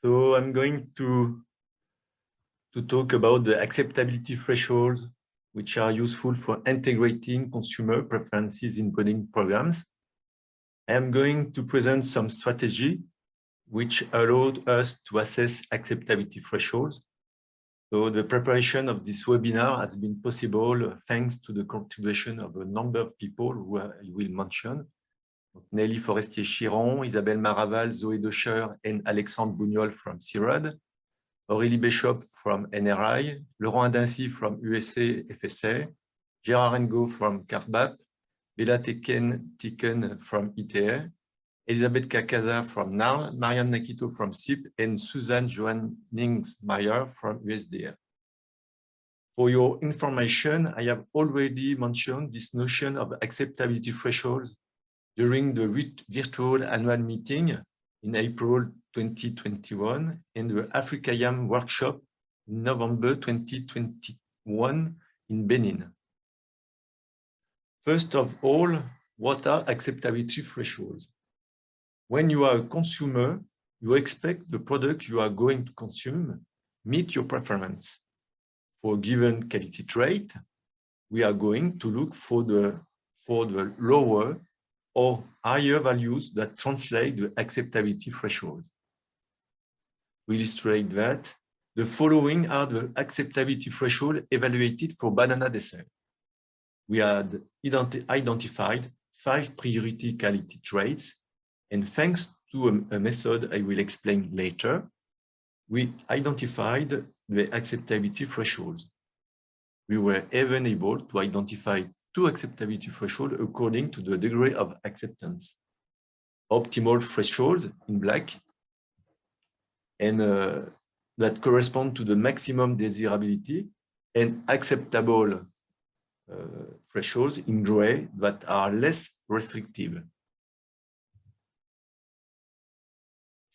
So I'm going to talk about the acceptability thresholds, which are useful for integrating consumer preferences in breeding programs. I am going to present some strategy which allowed us to assess acceptability thresholds. So the preparation of this webinar has been possible thanks to the contribution of a number of people who I will mention. Nelly Forestier-Chiron, Isabelle Maraval, Zoé Decher, and Alexandre Bougnol from CIRAD, Aurélie Bishop from NRI, Laurent Adincy from USA FSA, Gérard Engo from CARBAP, Bella Tiken from ITA, Elisabeth Kakaza from NAR, Marianne Nakito from SIP, and Suzanne Joannings-Meyer from USDA. For your information, I have already mentioned this notion of acceptability thresholds during the virtual annual meeting in April 2021 and the Africa Yam workshop in November 2021 in Benin. First of all, what are acceptability thresholds? When you are a consumer, you expect the product you are going to consume meet your preference. For a given quality trait, we are going to look for the lower or higher values that translate the acceptability threshold. To illustrate that, the following are the acceptability threshold evaluated for banana dessert. We had identified 5 priority quality traits, and thanks to a method I will explain later, we identified the acceptability thresholds. We were even able to identify 2 acceptability thresholds according to the degree of acceptance. Optimal thresholds in black, and that correspond to the maximum desirability, and acceptable thresholds in gray that are less restrictive.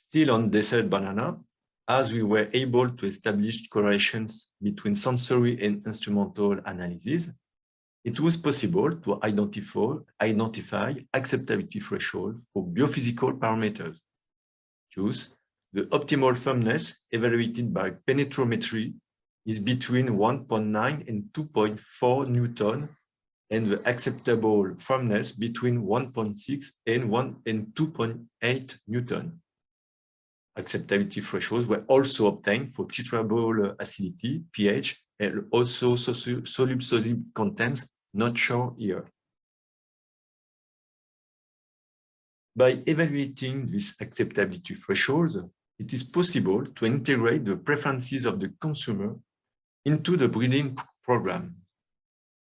Still on dessert banana, as we were able to establish correlations between sensory and instrumental analyses, it was possible to identify acceptability threshold for biophysical parameters. Thus, the optimal firmness evaluated by penetrometry is between 1.9 and 2.4 Newton, and the acceptable firmness between 1.6 and 2.8 Newton. Acceptability thresholds were also obtained for titrable acidity, pH, and also soluble contents, not shown here. By evaluating these acceptability thresholds, it is possible to integrate the preferences of the consumer into the breeding program.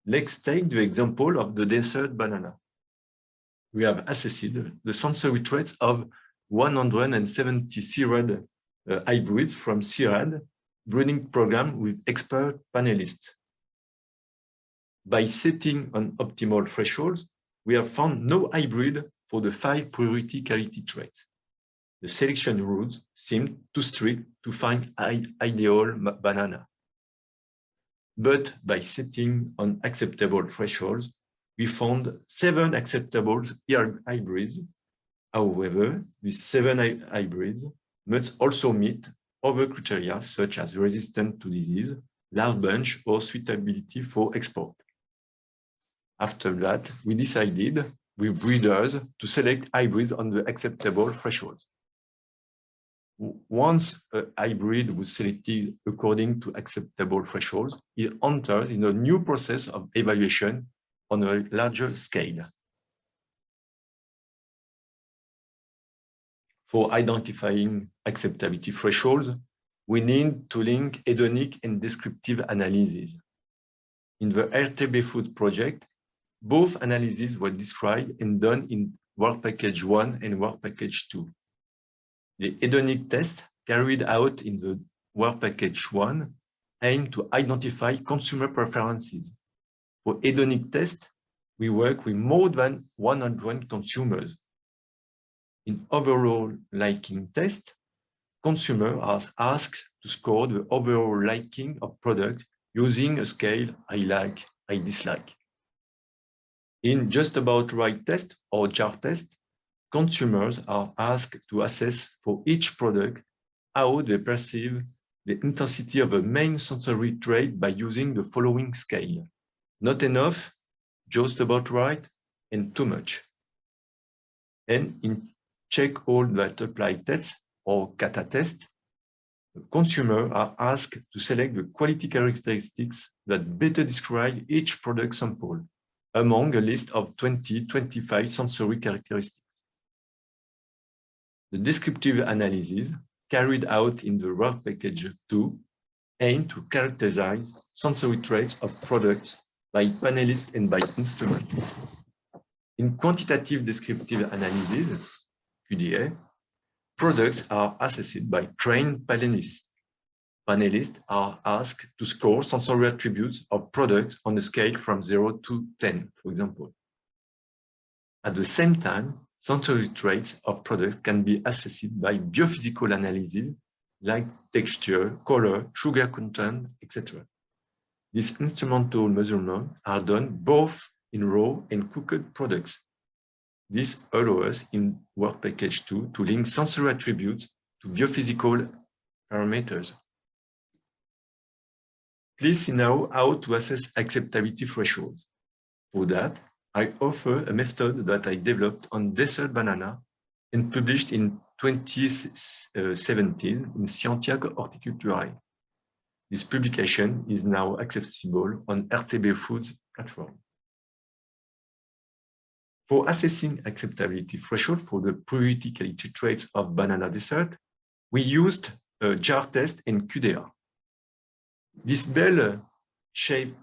Let's take the example of the dessert banana. We have assessed the sensory traits of 170 CIRAD hybrids from CIRAD breeding program with expert panelists. By setting an optimal thresholds, we have found no hybrid for the 5 priority quality traits. The selection rules seemed too strict to find ideal banana. But by setting on acceptable thresholds, we found 7 acceptable hybrids. However, these 7 hybrids must also meet other criteria such as resistance to disease, large bunch, or suitability for export. After that, we decided with breeders to select hybrids on the acceptable thresholds. Once a hybrid was selected according to acceptable thresholds, it enters in a new process of evaluation on a larger scale. For identifying acceptability thresholds, we need to link hedonic and descriptive analyses. In the RTBfoods project, both analyses were described and done in Work Package 1 and Work Package 2. The hedonic test carried out in the Work Package 1 aimed to identify consumer preferences. For hedonic test, we work with more than 100 consumers. In overall liking test, consumers are asked to score the overall liking of product using a scale I like, I dislike. In just about right test or jar test, consumers are asked to assess for each product how they perceive the intensity of a main sensory trait by using the following scale: not enough, just about right, and too much. And in check all that apply tests or kata test, the consumers are asked to select the quality characteristics that better describe each product sample among a list of 20-25 sensory characteristics. The descriptive analyses carried out in the work package 2 aim to characterize sensory traits of products by panelists and by instruments. In quantitative descriptive analysis, QDA, products are assessed by trained panelists. Panelists are asked to score sensory attributes of products on a scale from 0 to 10, for example. At the same time, sensory traits of products can be assessed by biophysical analyses like texture, color, sugar content, etc. These instrumental measurements are done both in raw and cooked products. This allows us in Work Package 2 to link sensory attributes to biophysical parameters. Please see now how to assess acceptability thresholds. For that, I offer a method that I developed on desert banana and published in 2017 in Scientia Horticulturae. This publication is now accessible on RTBfoods platform. For assessing acceptability threshold for the priority quality traits of banana dessert, we used a jar test and QDA. This bell-shaped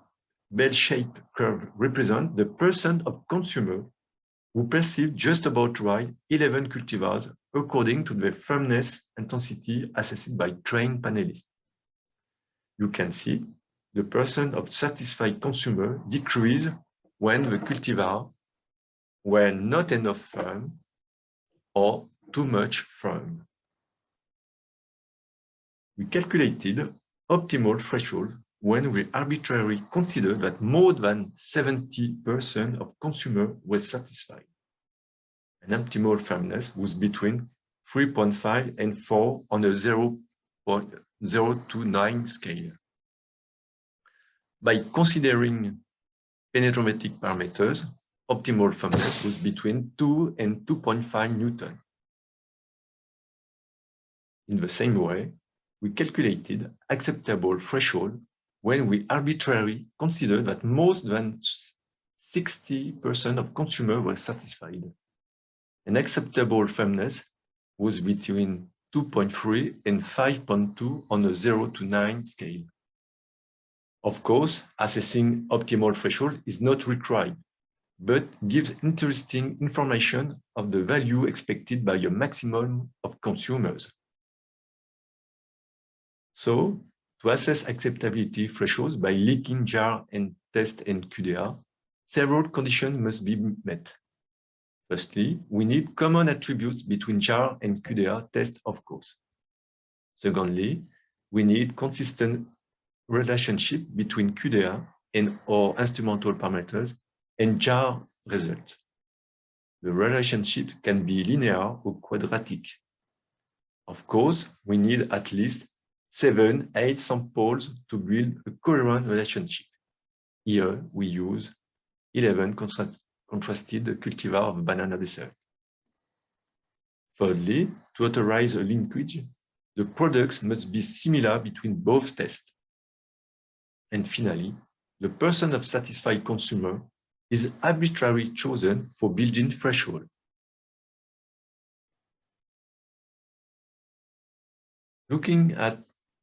curve represents the percent of consumers who perceive just about right 11 cultivars according to the firmness intensity assessed by trained panelists. You can see the percent of satisfied consumers decrease when the cultivars were not enough firm or too much firm. We calculated optimal threshold when we arbitrarily considered that more than 70% of consumers were satisfied. An optimal firmness was between 3.5 and 4 on a 0.0 to 9 scale. By considering penetrometric parameters, optimal firmness was between 2 and 2.5 Newton. In the same way, we calculated acceptable threshold when we arbitrarily considered that more than 60% of consumers were satisfied. An acceptable firmness was between 2.3 and 5.2 on a 0 to 9 scale. Of course, assessing optimal threshold is not required, but gives interesting information of the value expected by a maximum of consumers. So, to assess acceptability thresholds by linking jar and test and QDA, several conditions must be met. Firstly, we need common attributes between jar and QDA test, of course. Secondly, we need consistent relationship between QDA and our instrumental parameters and jar results. The relationship can be linear or quadratic. Of course, we need at least 7-8 samples to build a coherent relationship. Here, we use 11 contrasted cultivars of banana dessert. Thirdly, to authorize a linkage, the products must be similar between both tests. And finally, the percent of satisfied consumer is arbitrarily chosen for building threshold. Looking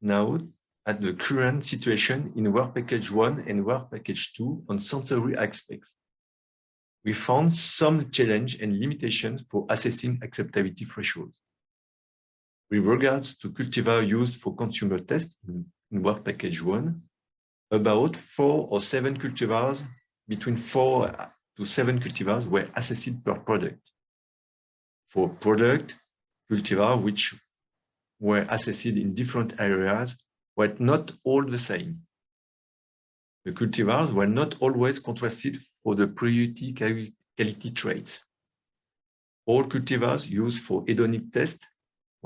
now at the current situation in Work Package 1 and Work Package 2 on sensory aspects, we found some challenge and limitations for assessing acceptability thresholds. With regards to cultivar used for consumer tests in Work Package 1, about 4 or 7 cultivars, between 4 to 7 cultivars were assessed per product. For product, cultivars which were assessed in different areas were not all the same. The cultivars were not always contrasted for the priority quality traits. All cultivars used for hedonic test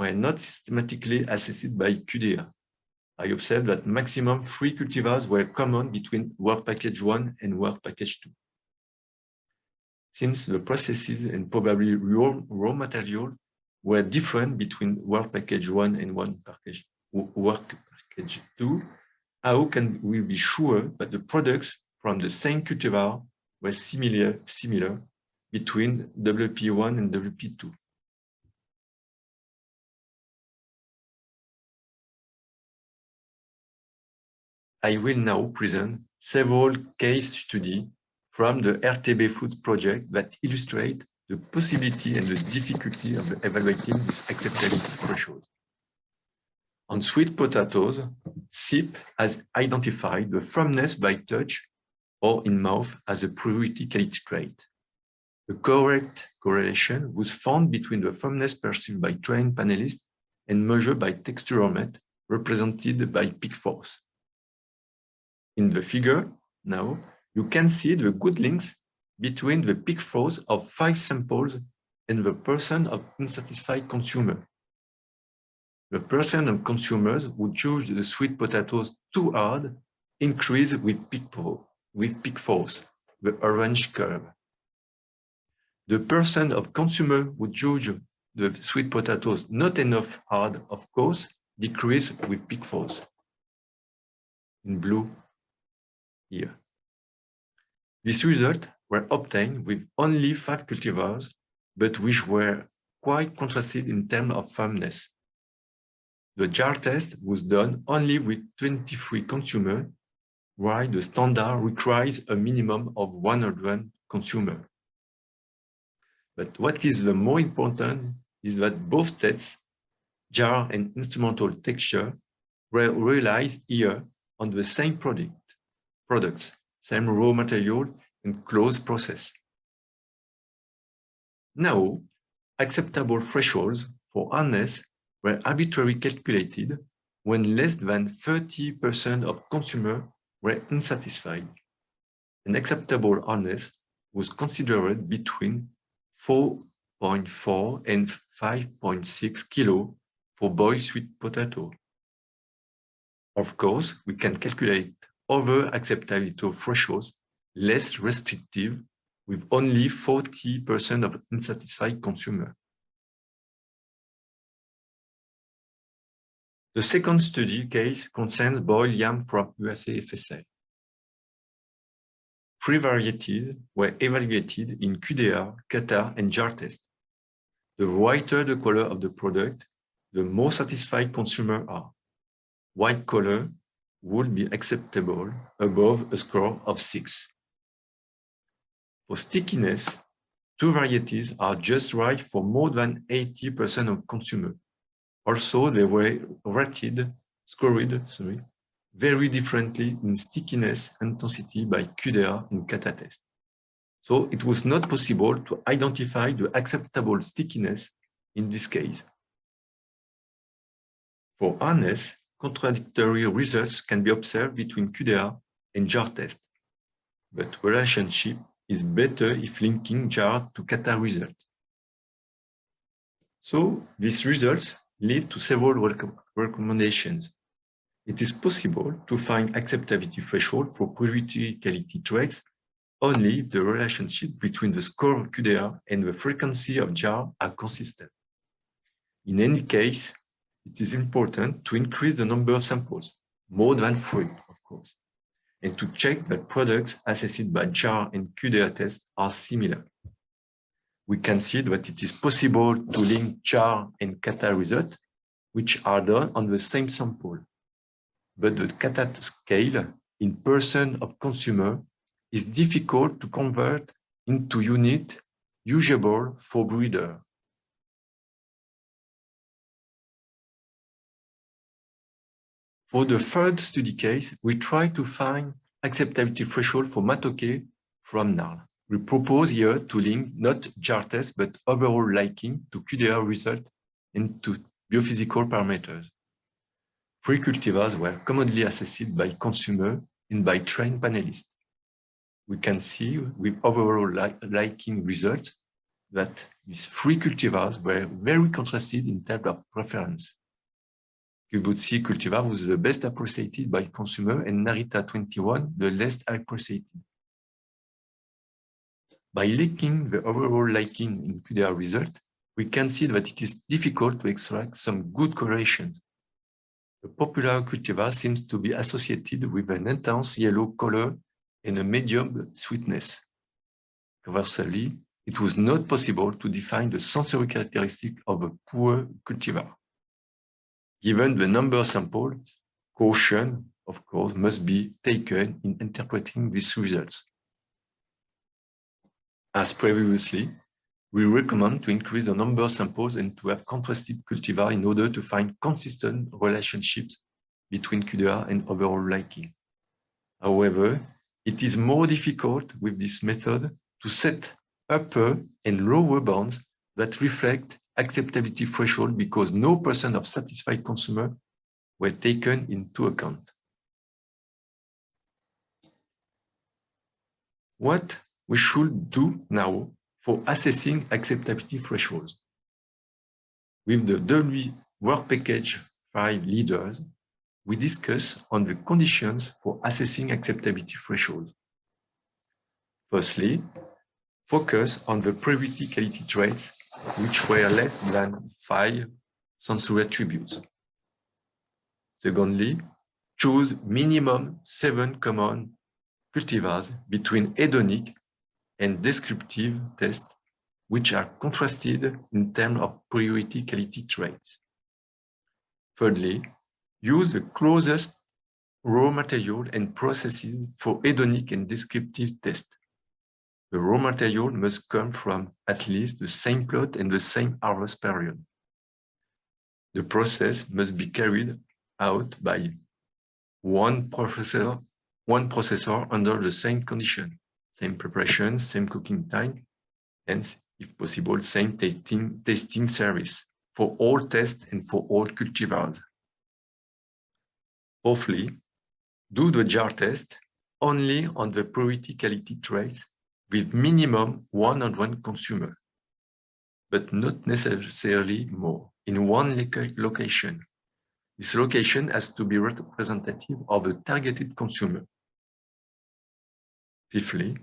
were not systematically assessed by QDA. I observed that maximum 3 cultivars were common between work package 1 and work package 2. Since the processes and probably raw material were different between work package 1 and work package 2, how can we be sure that the products from the same cultivar were similar between WP1 and WP2? I will now present several case studies from the RTBfoods project that illustrate the possibility and the difficulty of evaluating this acceptability threshold. On sweet potatoes, SIP has identified the firmness by touch or in mouth as a priority quality trait. A correct correlation was found between the firmness perceived by trained panelists and measured by texturometer represented by peak force. In the figure now, you can see the good links between the peak force of 5 samples and the % of unsatisfied consumer. The % of consumers who judge the sweet potatoes too hard increase with peak force, the orange curve. The % of consumers who judge the sweet potatoes not enough hard, of course, decrease with peak force, in blue here. These results were obtained with only 5 cultivars, but which were quite contrasted in terms of firmness. The jar test was done only with 23 consumers, while the standard requires a minimum of 100 consumers. But what is the more important is that both tests, jar and instrumental texture, were realized here on the same products, same raw material and closed process. Now, acceptable thresholds for hardness were arbitrarily calculated when less than 30% of consumers were unsatisfied. An acceptable hardness was considered between 4.4 and 5.6 kilo for boiled sweet potato. Of course, we can calculate other acceptability thresholds less restrictive with only 40% of unsatisfied consumers. The second study case concerns boiled yam from USA FSA. 3 varieties were evaluated in QDR, Qatar, and jar test. The whiter the color of the product, the more satisfied consumers are. White color would be acceptable above a score of 6. For stickiness, 2 varieties are just right for more than 80% of consumers. Also, they were scored very differently in stickiness intensity by QDR and Qatar test. So it was not possible to identify the acceptable stickiness in this case. For hardness, contradictory results can be observed between QDR and jar test, but relationship is better if linking jar to Qatar result. So these results lead to several recommendations. It is possible to find acceptability threshold for priority quality traits only if the relationship between the score of QDR and the frequency of jar are consistent. In any case, it is important to increase the number of samples, more than 3, of course, and to check that products assessed by jar and QDR tests are similar. We can see that it is possible to link jar and Qatar results, which are done on the same sample. But the Qatar scale in % of consumer is difficult to convert into unit usable for breeder. For the third study case, we try to find acceptability threshold for matoke from NARL. We propose here to link not jar test, but overall liking to QDR result and to biophysical parameters. 3 cultivars were commonly assessed by consumer and by trained panelists. We can see with overall liking results that these three cultivars were very contrasted in terms of preference. Kubutsi cultivar was the best appreciated by consumer and Narita 21 the least appreciated. By linking the overall liking in QDR result, we can see that it is difficult to extract some good correlations. The popular cultivar seems to be associated with an intense yellow color and a medium sweetness. Conversely, it was not possible to define the sensory characteristic of a poor cultivar. Given the number of samples, caution, of course, must be taken in interpreting these results. As previously, we recommend to increase the number of samples and to have contrasted cultivar in order to find consistent relationships between QDR and overall liking. However, it is more difficult with this method to set upper and lower bounds that reflect acceptability threshold because no % of satisfied consumers were taken into account. What we should do now for assessing acceptability thresholds. With the W Work Package 5 leaders, we discuss on the conditions for assessing acceptability thresholds. Firstly, focus on the priority traits which were less than 5 sensory attributes. Secondly, choose minimum 7 common cultivars between hedonic and descriptive tests, which are contrasted in terms of priority quality traits. Thirdly, use the closest raw material and processes for hedonic and descriptive tests. The raw material must come from at least the same plot and the same harvest period. The process must be carried out by one processor under the same condition, same preparation, same cooking time, and if possible, same testing service for all tests and for all cultivars. Fourthly, do the jar test only on the priority quality traits with minimum 101 consumers, but not necessarily more, in one location. This location has to be representative of a targeted consumer. Fifthly,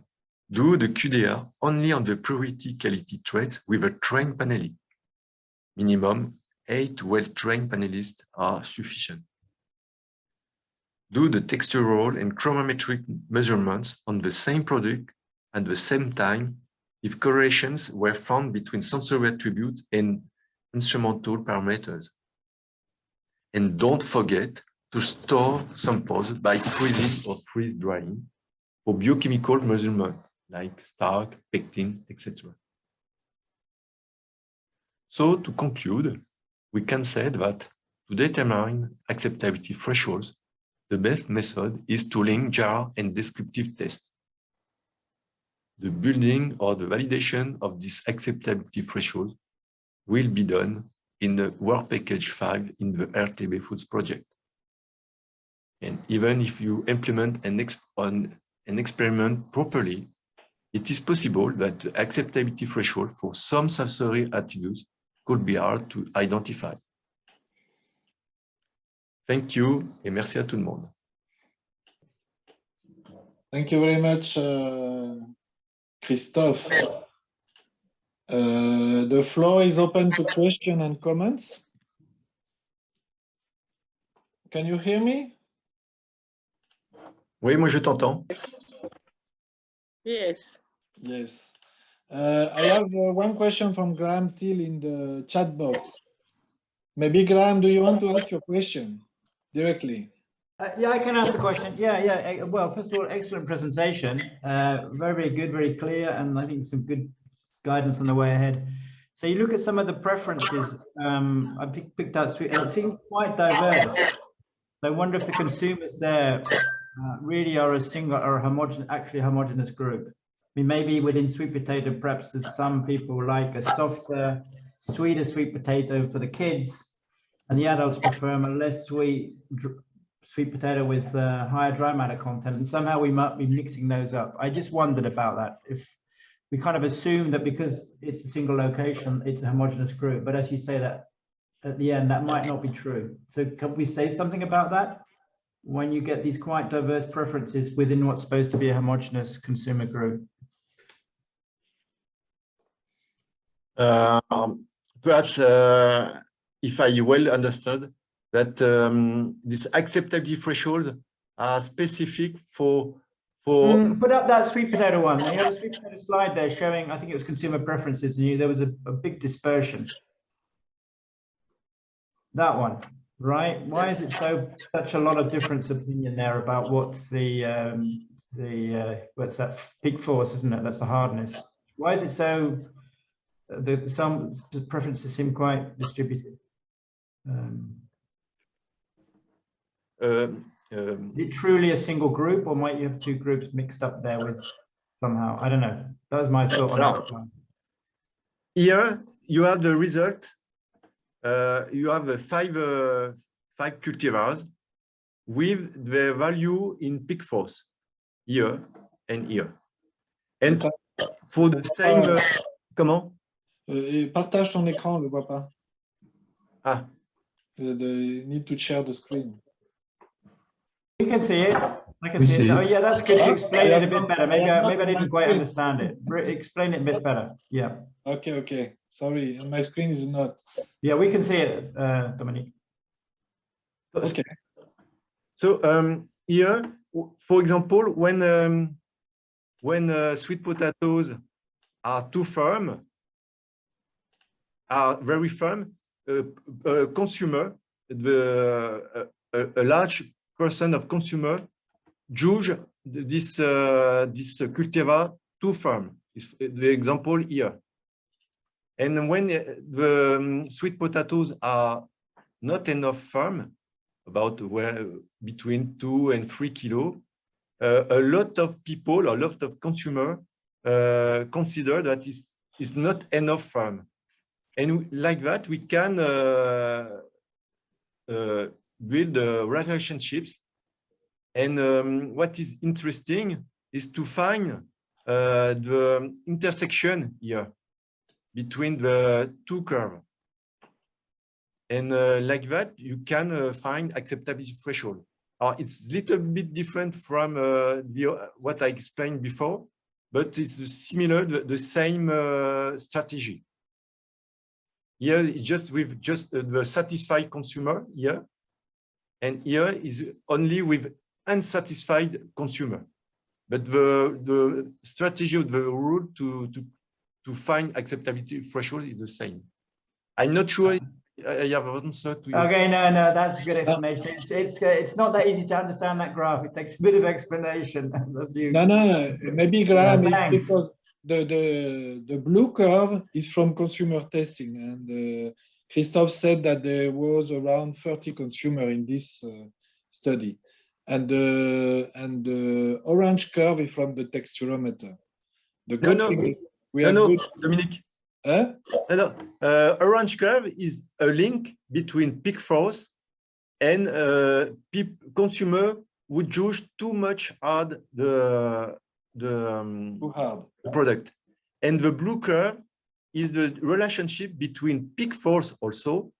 do the QDR only on the priority quality traits with a trained panelist. Minimum 8 well-trained panelists are sufficient. Do the textural and chronometric measurements on the same product at the same time if correlations were found between sensory attributes and instrumental parameters. And don't forget to store samples by freezing or freeze drying for biochemical measurement like starch, pectin, etc. So to conclude, we can say that to determine acceptability thresholds, the best method is to link jar and descriptive tests. The building or the validation of this acceptability threshold will be done in the Work Package 5 in the RTBfoods project. And even if you implement an experiment properly, it is possible that the acceptability threshold for some sensory attributes could be hard to identify. Thank you et merci à tout le monde. Thank you very much, Christophe. The floor is open to questions and comments. Can you hear me? Oui, moi je t'entends. Yes. Yes. I have one question from Graham Till in the chat box. Maybe Graham, do you want to ask your question directly? Yeah, I can ask the question. Yeah. Well, first of all, excellent presentation. Very good, very clear, and I think some good guidance on the way ahead. So you look at some of the preferences. I picked out sweet, and it seems quite diverse. So I wonder if the consumers there really are a single or actually homogeneous group. I mean, maybe within sweet potato, perhaps there's some people like a softer, sweeter sweet potato for the kids, and the adults prefer a less sweet potato with higher dry matter content, and somehow we might be mixing those up. I just wondered about that, if we kind of assume that because it's a single location, it's a homogeneous group. But as you say that at the end, that might not be true. So can we say something about that? When you get these quite diverse preferences within what's supposed to be a homogeneous consumer group? Perhaps if I well understood that this acceptability thresholds are specific for put up that sweet potato one. You had a sweet potato slide there showing, I think it was consumer preferences, and there was a big dispersion. That one, right? Why is it such a lot of difference opinion there about what's what's that peak force, isn't it? That's the hardness. Why is it so? Some preferences seem quite distributed. Is it truly a single group, or might you have two groups mixed up there with somehow? I don't know. That was my thought on it. Here you have the result. You have five cultivars with the value in peak force here and here. And for the same, comment? Partage ton écran, on ne le voit pas. Ah. Need to share the screen. You can see it. I can see it. Oh, yeah, that's good. You explain it a bit better. Maybe I didn't quite understand it. Explain it a bit better. Yeah. Okay. Sorry, my screen is not. Yeah, we can see it, Dominique. Okay. So here, for example, when sweet potatoes are too firm, are very firm, consumer, a large percent of consumer judge this cultivar too firm. Is the example here. And when the sweet potatoes are not enough firm, about between 2 and 3 kilos, a lot of people, a lot of consumers consider that is not enough firm. And like that, we can build relationships. And what is interesting is to find the intersection here between the two curves. And like that, you can find acceptability threshold. It's a little bit different from what I explained before, but it's similar, the same strategy. Here, it's just with the satisfied consumer here, and here is only with unsatisfied consumer. But the strategy of the rule to find acceptability threshold is the same. I'm not sure I have an answer to you. Okay, no, that's a good explanation. It's not that easy to understand that graph. It takes a bit of explanation. No. Maybe Graham, is because the blue curve is from consumer testing, and Christophe said that there was around 30 consumers in this study, and the orange curve is from the texturometer. The good thing is Dominique. Huh? No. Orange curve is a link between peak force and consumer would judge too much hard the product. And the blue curve is the relationship between peak force also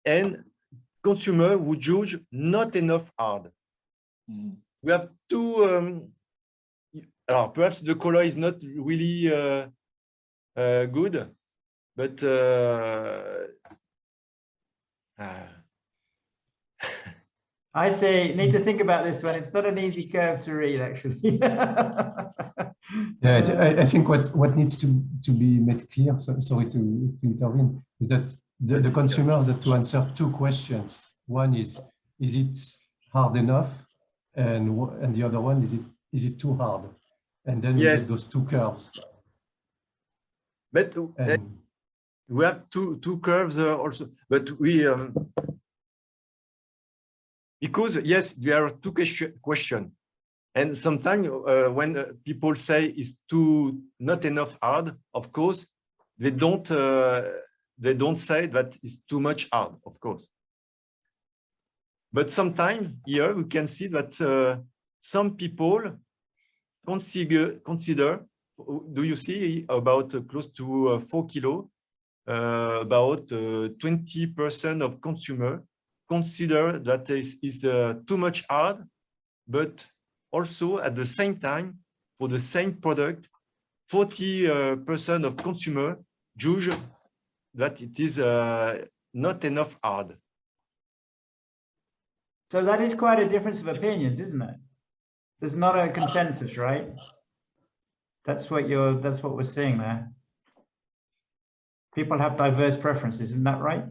and consumer would judge not enough hard. We have two. Perhaps the color is not really good. But I say need to think about this one. It's not an easy curve to read, actually. I think what needs to be made clear, sorry to intervene, is that the consumers have to answer two questions. One is it hard enough? And the other one, is it too hard? And then we get those two curves. But we have two curves also, but we because yes, there are two questions, and sometimes when people say it's not enough hard, of course, they don't say that it's too much hard, of course. But sometimes here we can see that some people consider do you see about close to 4 kilo, about 20% of consumer consider that is too much hard, but also at the same time, for the same product, 40% of consumer judge that it is not enough hard. So that is quite a difference of opinions, isn't it? There's not a consensus, right? That's what we're seeing there. People have diverse preferences, isn't that right?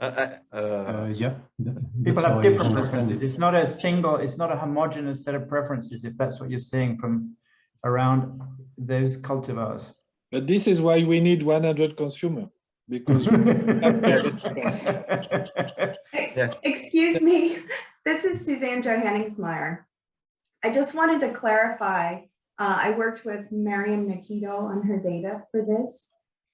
Yeah. People have different preferences. It's not a single, it's not a homogeneous set of preferences, if that's what you're seeing from around those cultivars. But this is why we need 100 consumers, because Yes. Excuse me, this is Suzanne Johanningsmeyer. I just wanted to clarify, I worked with Miriam Nikito on her data for this,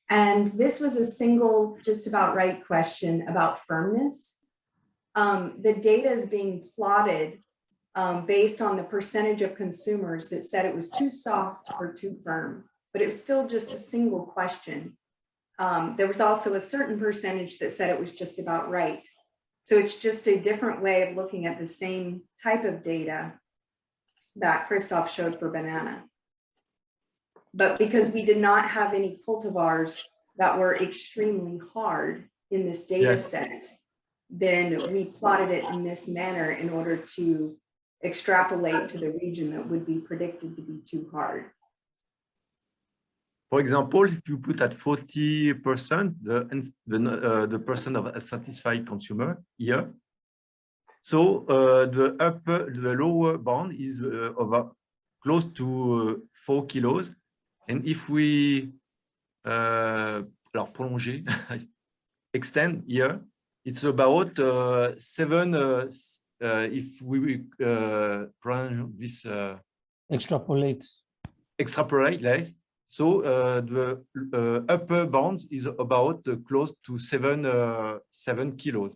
and this was a single, just about right question about firmness. The data is being plotted based on the percentage of consumers that said it was too soft or too firm, but it was still just a single question. There was also a certain percentage that said it was just about right. So it's just a different way of looking at the same type of data that Christophe showed for banana. But because we did not have any cultivars that were extremely hard in this data set, then we plotted it in this manner in order to extrapolate to the region that would be predicted to be too hard. For example, if you put at 40% the percent of a satisfied consumer here, so the lower bound is over close to 4 kilos, and if we prolonger, extend here, it's about 7. If we this extrapolate less. So the upper bound is about close to 7 kilos.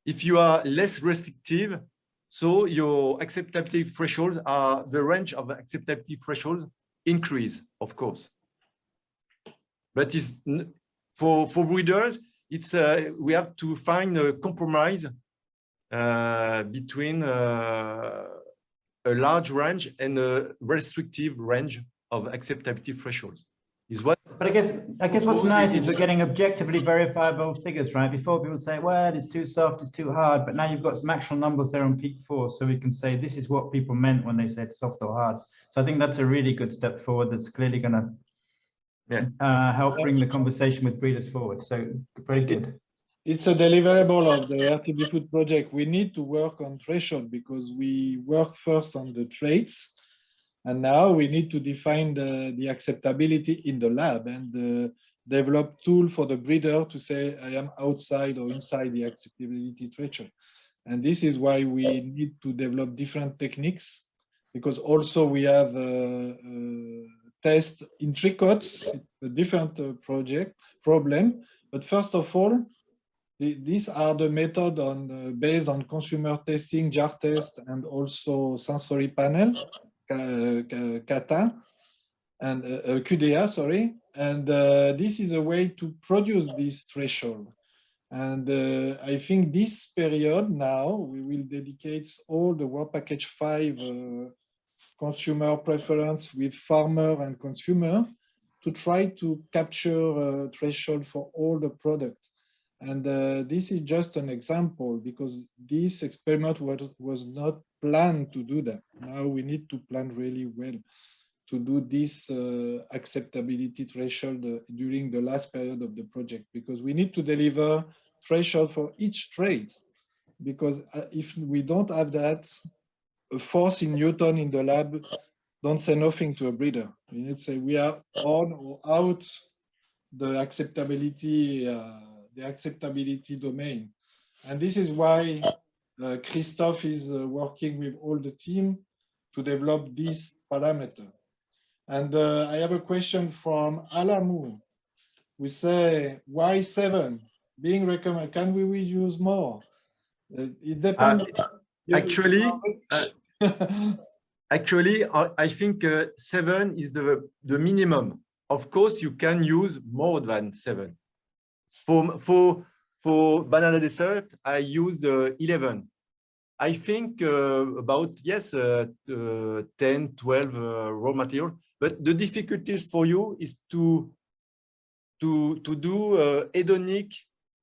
If you are less restrictive, so your acceptability thresholds are, the range of acceptability thresholds increase, of course. But it's, for breeders, it's we have to find a compromise between a large range and a restrictive range of acceptability thresholds. Is what. But I guess what's nice is we're getting objectively verifiable figures, right? Before people say, well, it's too soft, it's too hard, but now you've got some actual numbers there on peak force, so we can say this is what people meant when they said soft or hard. So I think that's a really good step forward. That's clearly going to help bring the conversation with breeders forward. So very good. It's a deliverable of the RTBfood project. We need to work on threshold because we work first on the traits, and now we need to define the acceptability in the lab and develop tool for the breeder to say, I am outside or inside the acceptability threshold. And this is why we need to develop different techniques, because also we have test in trichots. It's a different problem. But first of all, these are the method based on consumer testing, jar test, and also sensory panel, CATA, and QDA, sorry. And this is a way to produce this threshold. And I think this period now, we will dedicate all the Work Package 5 consumer preference with farmer and consumer to try to capture a threshold for all the products. And this is just an example because this experiment was not planned to do that. Now we need to plan really well to do this acceptability threshold during the last period of the project, because we need to deliver threshold for each trait. Because if we don't have that, a force in Newton in the lab don't say nothing to a breeder. We need to say we are on or out the acceptability domain. And this is why Christophe is working with all the team to develop this parameter. And I have a question from Alamu. We say, why 7? Being recommended, can we use more? It depends. Actually, I think 7 is the minimum. Of course, you can use more than 7. For banana dessert, I used 11. I think about, yes, 10, 12 raw material. But the difficulties for you is to do hedonic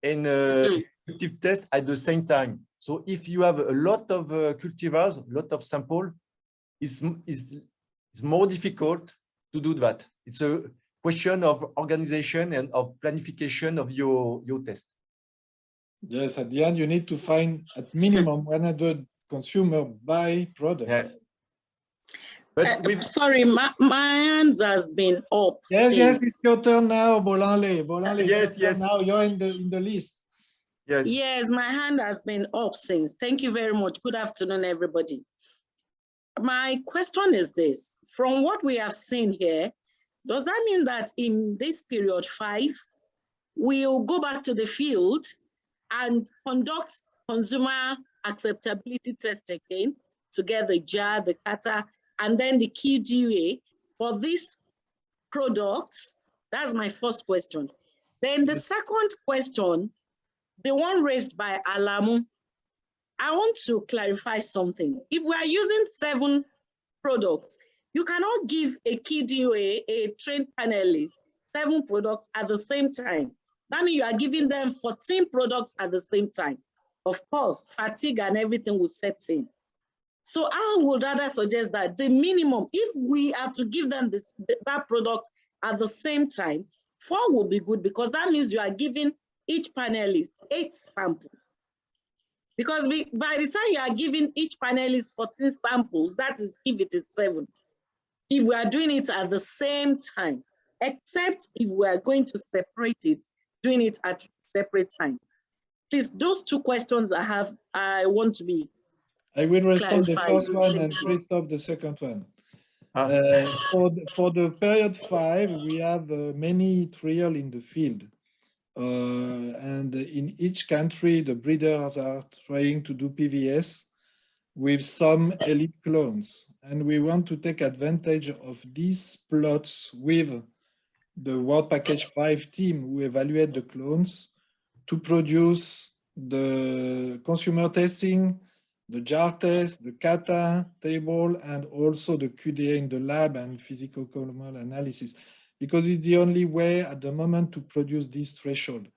and descriptive test at the same time. So if you have a lot of cultivars, a lot of sample, it's more difficult to do that. It's a question of organization and of planification of your test. Yes, at the end, you need to find at minimum 100 consumer by product. Yes. But sorry, my hands has been up. Yes, it's your turn now, Bolanle. Yes. Now you're in the list. Yes. Yes, my hand has been up since. Thank you very much. Good afternoon, everybody. My question is this: from what we have seen here, does that mean that in this period 5, we'll go back to the field and conduct consumer acceptability test again to get the jar, the kata, and then the QDA for these products? That's my first question. Then the second question, the one raised by Alamu, I want to clarify something. If we are using 7 products, you cannot give a QDA, a trained panelist, 7 products at the same time. That means you are giving them 14 products at the same time. Of course, fatigue and everything will set in. So I would rather suggest that the minimum, if we are to give them that product at the same time, 4 will be good, because that means you are giving each panelist 8 samples. Because by the time you are giving each panelist 14 samples, that is if it is 7. If we are doing it at the same time, except if we are going to separate it, doing it at separate times. Please, those 2 questions I want to be I will respond the clarified. first one and Christophe the second one. For the period 5, we have many trials in the field. And in each country, the breeders are trying to do PVS with some elite clones. And we want to take advantage of these plots with the World Package 5 team who evaluate the clones to produce the consumer testing, the jar test, the kata table, and also the QDA in the lab and physical analysis, because it's the only way at the moment to produce this threshold.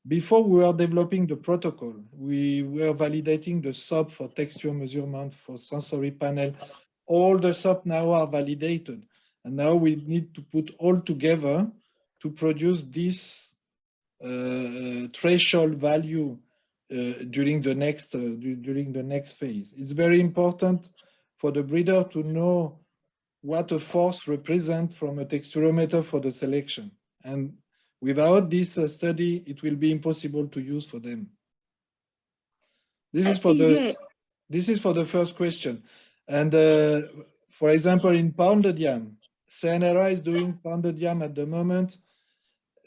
Before we were developing the protocol, we were validating the SOP for texture measurement, for sensory panel. All the SOP now are validated. And now we need to put all together to produce this threshold value during the next phase. It's very important for the breeder to know what a force represents from a texturometer for the selection. And without this study, it will be impossible to use for them. This is for the first question. And for example, in pounded yam, CNRI is doing pounded yam at the moment.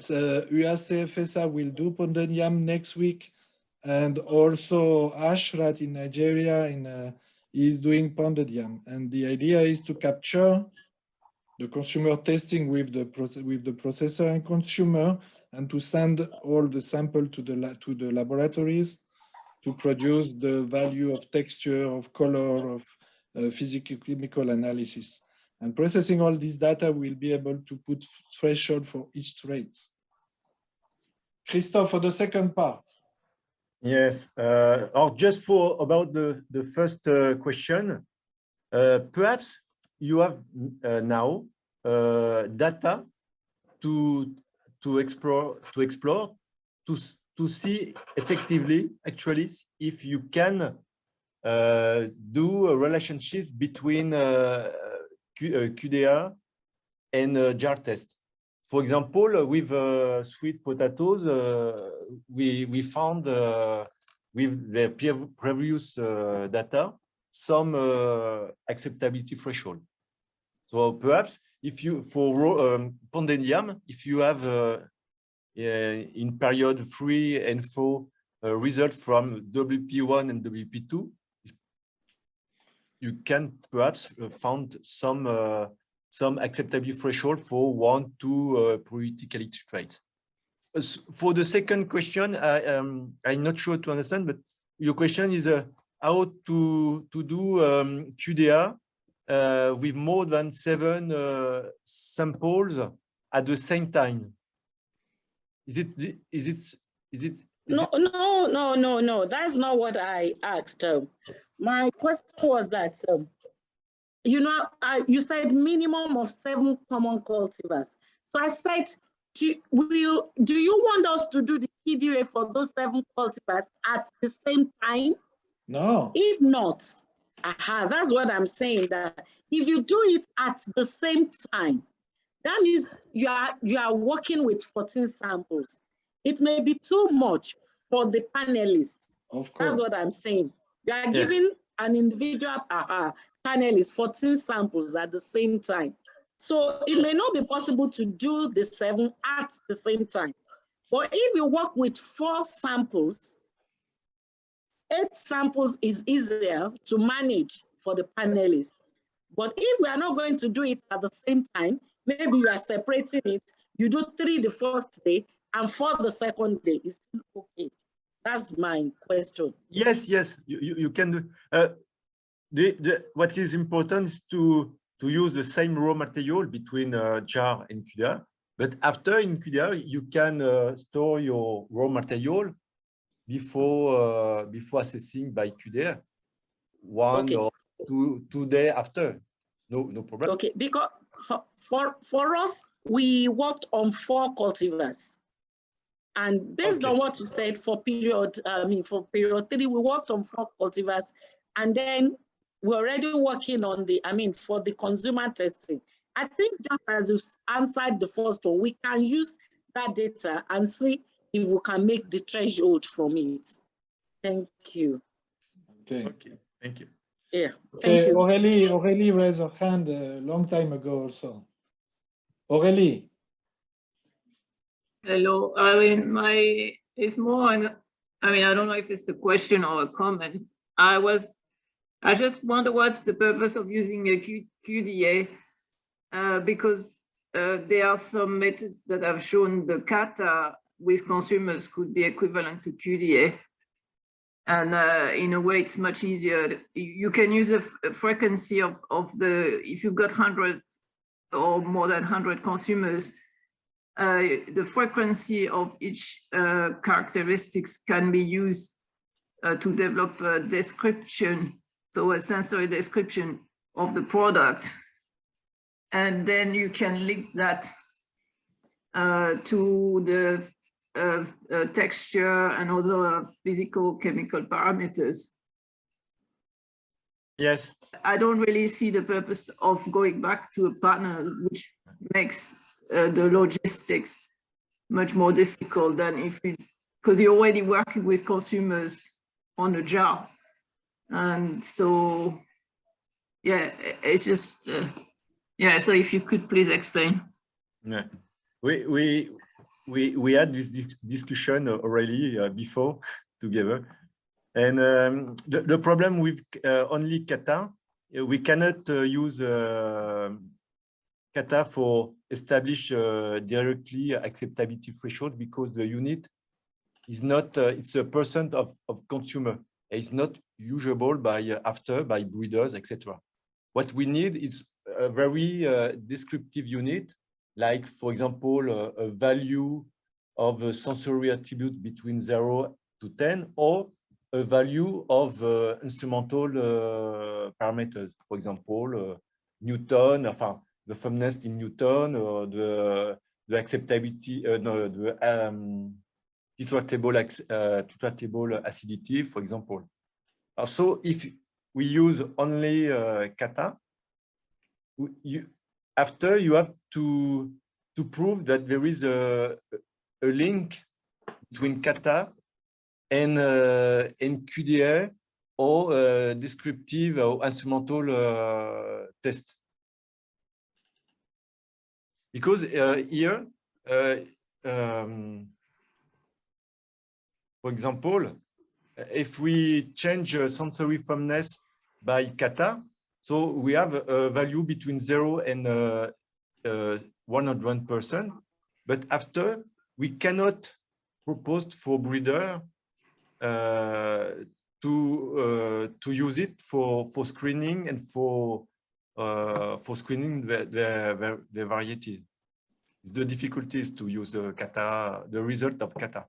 UACFSA will do pounded yam next week. And also Ashrat in Nigeria is doing pounded yam. And the idea is to capture the consumer testing with the processor and consumer, and to send all the sample to the laboratories to produce the value of texture, of color, of physical-chemical analysis. And processing all this data will be able to put threshold for each trait. Christophe, for the second part. Yes, or just for about the first question, perhaps you have now data to explore to see effectively actually if you can do a relationship between QDA and jar test. For example, with sweet potatoes, we found with the previous data some acceptability threshold. So perhaps if you for pounded yam, if you have in period 3 and 4 result from WP1 and WP2, you can perhaps found some acceptability threshold for 1, 2 probability traits. For the second question, I'm not sure to understand, but your question is how to do QDA with more than 7 samples at the same time. No. That's not what I asked. My question was that you know, you said minimum of 7 common cultivars. So I said, do you want us to do the QDA for those 7 cultivars at the same time? No. If not, that's what I'm saying, that if you do it at the same time, that means you are working with 14 samples. It may be too much for the panelists. Of course. That's what I'm saying. You are giving an individual panelist 14 samples at the same time. So it may not be possible to do the 7 at the same time. But if you work with 4 samples, 8 samples is easier to manage for the panelists. But if we are not going to do it at the same time, maybe you are separating it, you do 3 the first day and 4 the second day, it's still okay. That's my question. Yes, you can do. What is important is to use the same raw material between jar and QDA. But after in QDA, you can store your raw material before assessing by QDA, 1 or 2 days after. No problem. Okay, because for us, we worked on 4 cultivars. And based on what you said for period 3, we worked on 4 cultivars, and then we're already working on for the consumer testing. I think just as you answered the first one, we can use that data and see if we can make the threshold from it. Thank you. Okay, thank you. Yeah, thank you. Aurélie raised her hand a long time ago also. Aurélie. Hello, it's more, I don't know if it's a question or a comment. I just wonder what's the purpose of using a QDA, because there are some methods that have shown the kata with consumers could be equivalent to QDA. And in a way, it's much easier. You can use a frequency of if you've got 100 or more than 100 consumers, the frequency of each characteristics can be used to develop a description, so a sensory description of the product. And then you can link that to the texture and other physical chemical parameters. Yes. I don't really see the purpose of going back to a panel, which makes the logistics much more difficult than because you're already working with consumers on a jar. And so, yeah, it's just, so if you could please explain. Yeah, we had this discussion already before together. And the problem with only kata, we cannot use kata for establish directly acceptability threshold, because the unit is not, it's a % of consumer. It's not usable by breeders, etc. What we need is a very descriptive unit, like, for example, a value of a sensory attribute between 0 to 10, or a value of instrumental parameters, for example, Newton, the firmness in Newton, or the acceptability, the titratable acidity, for example. So if we use only kata, after you have to prove that there is a link between kata and QDA or descriptive or instrumental test. Because here, for example, if we change sensory firmness by kata, So we have a value between 0 and 100%, but after we cannot propose for breeder to use it for screening and for screening the variety. The difficulty is to use the kata, the result of kata.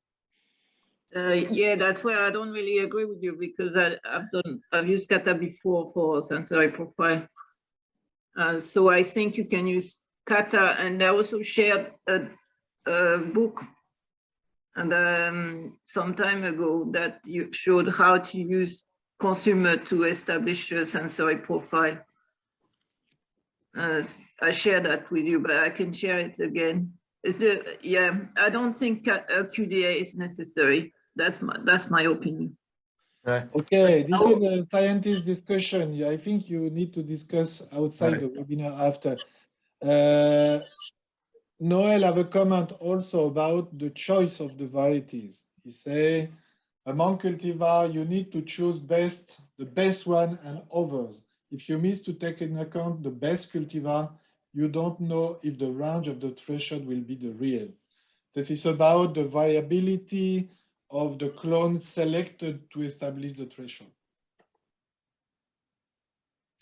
Yeah, that's where I don't really agree with you, because I've used kata before for sensory profile. So I think you can use kata, and I also shared a book and some time ago that you showed how to use consumer to establish a sensory profile. I share that with you, but I can share it again. Yeah, I don't think QDA is necessary. That's my opinion. Right. Okay, this is a scientist discussion. Yeah, I think you need to discuss outside the webinar after. Noel have a comment also about the choice of the varieties. He say, among cultivar, you need to choose the best one and others. If you miss to take into account the best cultivar, you don't know if the range of the threshold will be the real. This is about the variability of the clone selected to establish the threshold.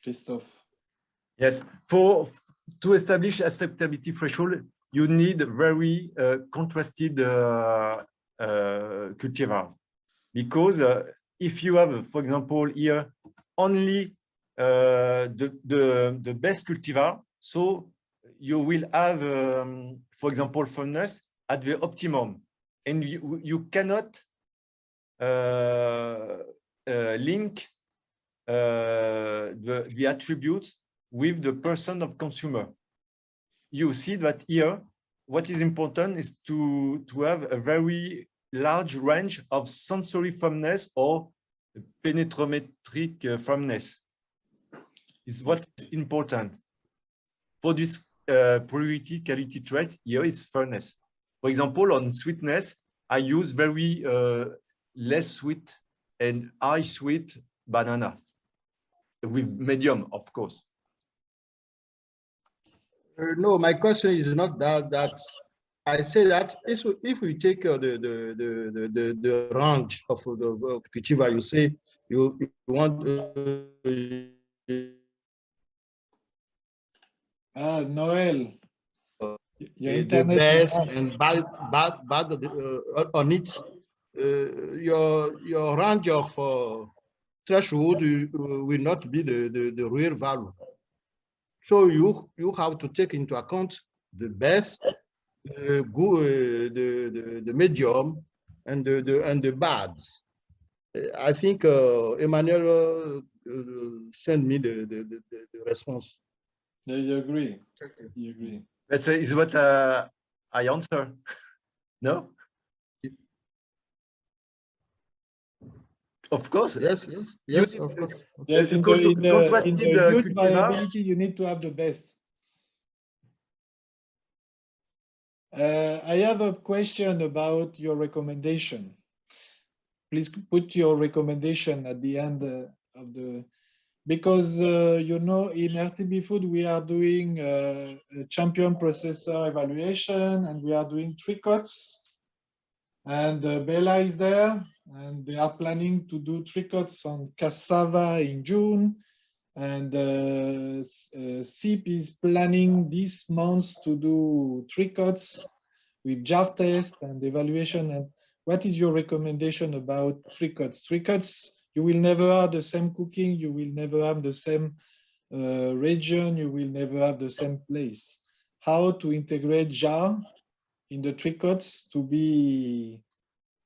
Christophe. Yes, to establish acceptability threshold, you need very contrasted cultivars, because if you have, for example, here only the best cultivar, so you will have, for example, firmness at the optimum, and you cannot link the attributes with the person of consumer. You see that here, what is important is to have a very large range of sensory firmness or penetrometric firmness. Is what is important. For this priority quality traits, here is firmness. For example, on sweetness, I use very less sweet and high sweet banana with medium, of course. No, my question is not that. I say that if we take the range of the cultivar, you say you want Noel, the best and bad on it. Your range of threshold will not be the real value. So you have to take into account the best, good, the medium, and the bad. I think Emmanuel sent me the response. Yeah, you agree. You agree. That is what I answer. No. Of course. Yes, of course. Yes, in the youth variability, you need to have the best. I have a question about your recommendation. Please put your recommendation at the end of the, because you know, in RTBfood we are doing a champion processor evaluation, and we are doing tricots, and Bella is there, and they are planning to do tricots on cassava in June, and SIP is planning this month to do tricots with jar test and evaluation. And what is your recommendation about tricots? Tricots, you will never have the same cooking, you will never have the same region, you will never have the same place. How to integrate jar in the tricots to be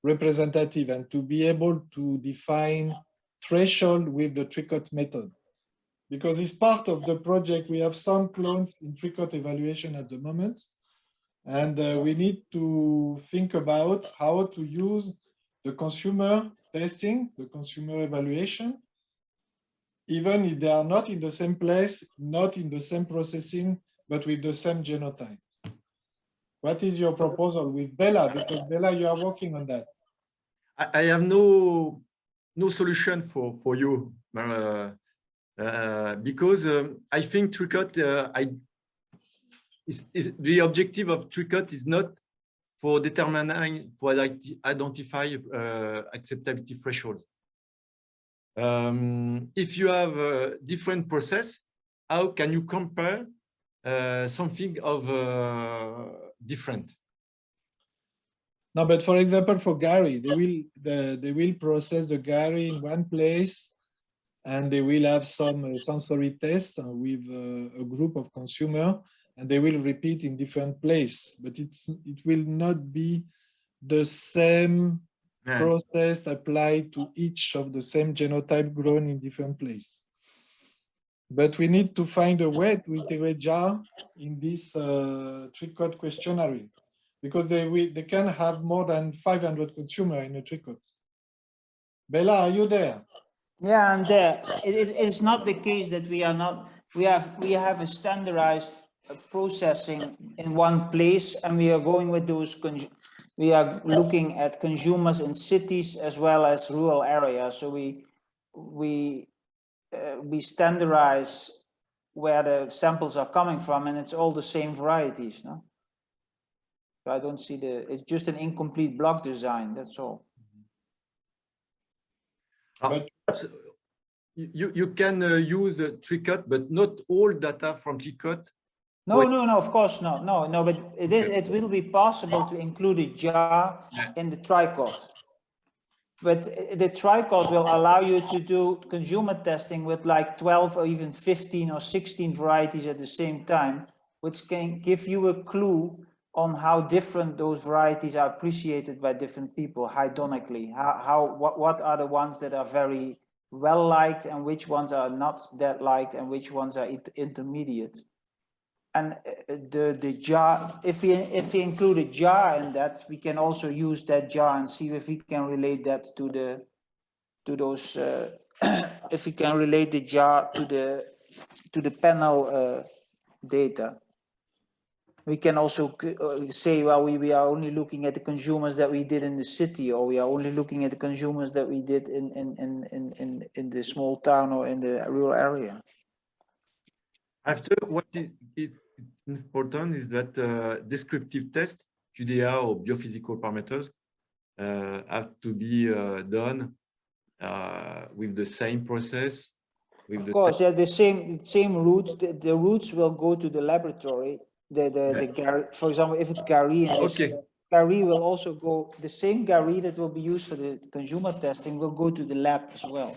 representative and to be able to define threshold with the tricot method? Because it's part of the project. We have some clones in tricot evaluation at the moment, and we need to think about how to use the consumer testing, the consumer evaluation, even if they are not in the same place, not in the same processing, but with the same genotype. What is your proposal with Bella? Because Bella, you are working on that. I have no solution for you. because I think TrueCut, the objective of TrueCut is not for determining, for identify acceptability thresholds. If you have a different process, how can you compare something of different? No, but for example, for Gary, they will process the Gary in one place, and they will have some sensory tests with a group of consumer, and they will repeat in different places. But it will not be the same process applied to each of the same genotype grown in different places. But we need to find a way to integrate JAR in this TrueCut questionnaire, because they can have more than 500 consumers in a TrueCut. Bella, are you there? Yeah, I'm there. It's not the case that we are not. We have a standardized processing in one place, and we are going with those. We are looking at consumers in cities as well as rural areas. So we standardize where the samples are coming from, and it's all the same varieties. No, so I don't see it's just an incomplete block design. That's all. But you can use TrueCut, but not all data from TrueCut. No, of course not. No, but it will be possible to include a jar in the TriCut. But the TriCut will allow you to do consumer testing with like 12 or even 15 or 16 varieties at the same time, which can give you a clue on how different those varieties are appreciated by different people hedonically. What are the ones that are very well liked and which ones are not that liked and which ones are intermediate. And the jar, if we include a jar in that, we can also use that jar and see if we can relate that to those if we can relate the jar to the panel data. We can also say, well, we are only looking at the consumers that we did in the city, or we are only looking at the consumers that we did in the small town or in the rural area. After, what is important is that descriptive tests, QDR or biophysical parameters, have to be done with the same process. Of course, yeah, the same routes. The routes will go to the laboratory. For example, if it's Gary, Gary will also go. The same Gary that will be used for the consumer testing will go to the lab as well.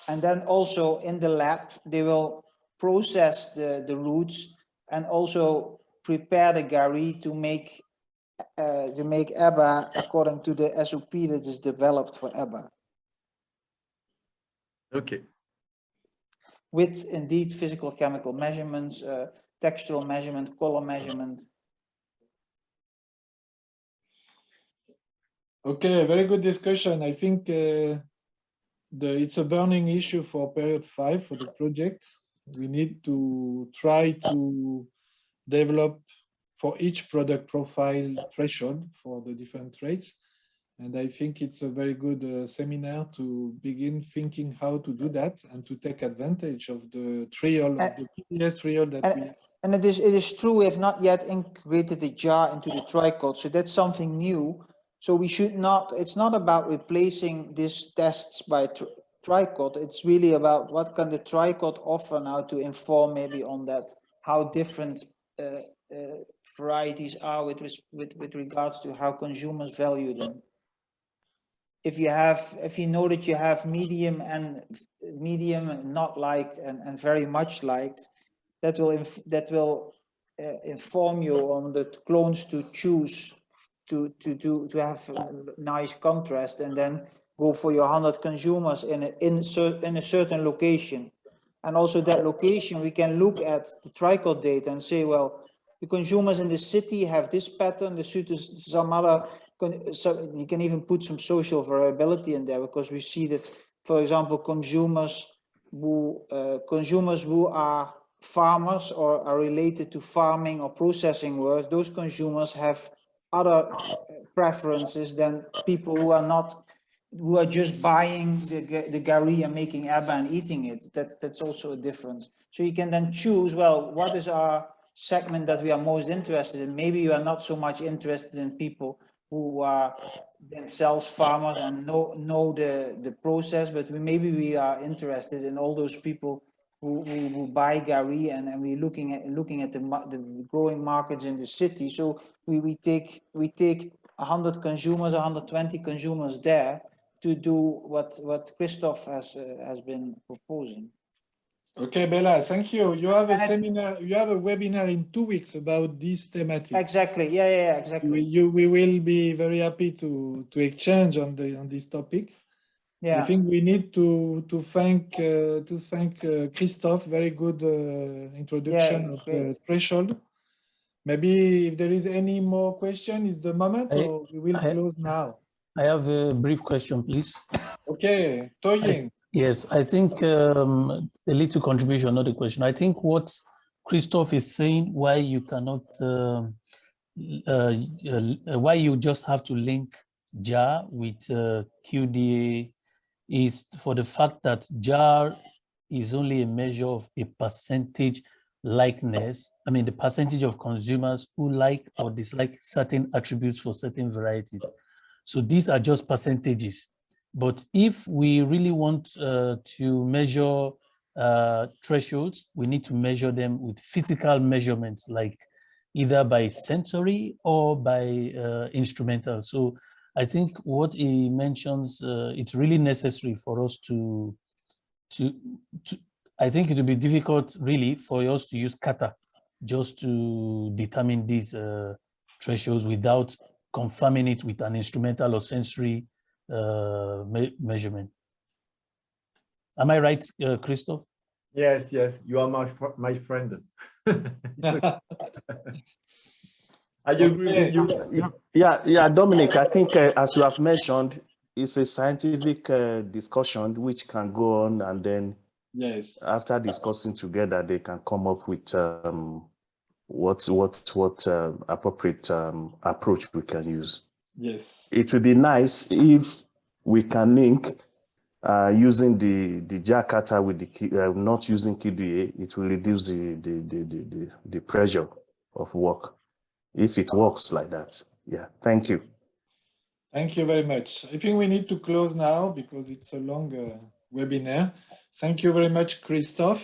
And then also in the lab, they will process the routes and also prepare the Gary to make EBA according to the SOP that is developed for EBA. Okay. With indeed physical chemical measurements, textual measurement, color measurement. Okay, very good discussion. I think it's a burning issue for period 5 for the project. We need to try to develop for each product profile threshold for the different traits. And I think it's a very good seminar to begin thinking how to do that and to take advantage of the trial, of the PDS trial that we have. And it is true, we have not yet integrated the jar into the TriCut, so that's something new. So we should not, it's not about replacing these tests by TriCut, it's really about what can the TriCut offer now to inform maybe on that, how different varieties are with regards to how consumers value them. If you know that you have medium not liked and very much liked, that will inform you on the clones to choose to have a nice contrast, and then go for your 100 consumers in a certain location. And also that location, we can look at the TriCut data and say, well, the consumers in the city have this pattern, the suit is some other. So you can even put some social variability in there, because we see that, for example, consumers who are farmers or are related to farming or processing work, those consumers have other preferences than people who are not who are just buying the gari and making eba and eating it. That's also a difference. So you can then choose, well, what is our segment that we are most interested in? Maybe you are not so much interested in people who are themselves farmers and know the process, but maybe we are interested in all those people who buy gari, and we're looking at the growing markets in the city. So we take 100 consumers, 120 consumers there to do what Christophe has been proposing. Okay, Bella, thank you. You have a seminar, you have a webinar in 2 weeks about this thematic. Exactly. Yeah, exactly. We will be very happy to exchange on this topic. Yeah. I think we need to thank Christophe. Very good introduction of the threshold. Maybe if there is any more question, is the moment, or we will close now. I have a brief question, please. Okay, Toyin. Yes, I think a little contribution, not a question. I think what Christophe is saying, why you cannot, why you just have to link JAR with QDA is for the fact that JAR is only a measure of a percentage likeness. I mean, the percentage of consumers who like or dislike certain attributes for certain varieties. So these are just percentages. But if we really want to measure thresholds, we need to measure them with physical measurements, like either by sensory or by instrumental. So I think what he mentions, it's really necessary for us to I think it will be difficult really for us to use kata just to determine these thresholds without confirming it with an instrumental or sensory measurement. Am I right, Christophe? Yes, you are my friend. I agree with you. Yeah, Dominic, I think as you have mentioned, it's a scientific discussion which can go on, and then after discussing together, they can come up with what appropriate approach we can use. Yes. It would be nice if we can link using the Jakarta with the not using KDA. It will reduce the pressure of work if it works like that. Yeah, thank you. Thank you very much. I think we need to close now because it's a long webinar. Thank you very much, Christophe.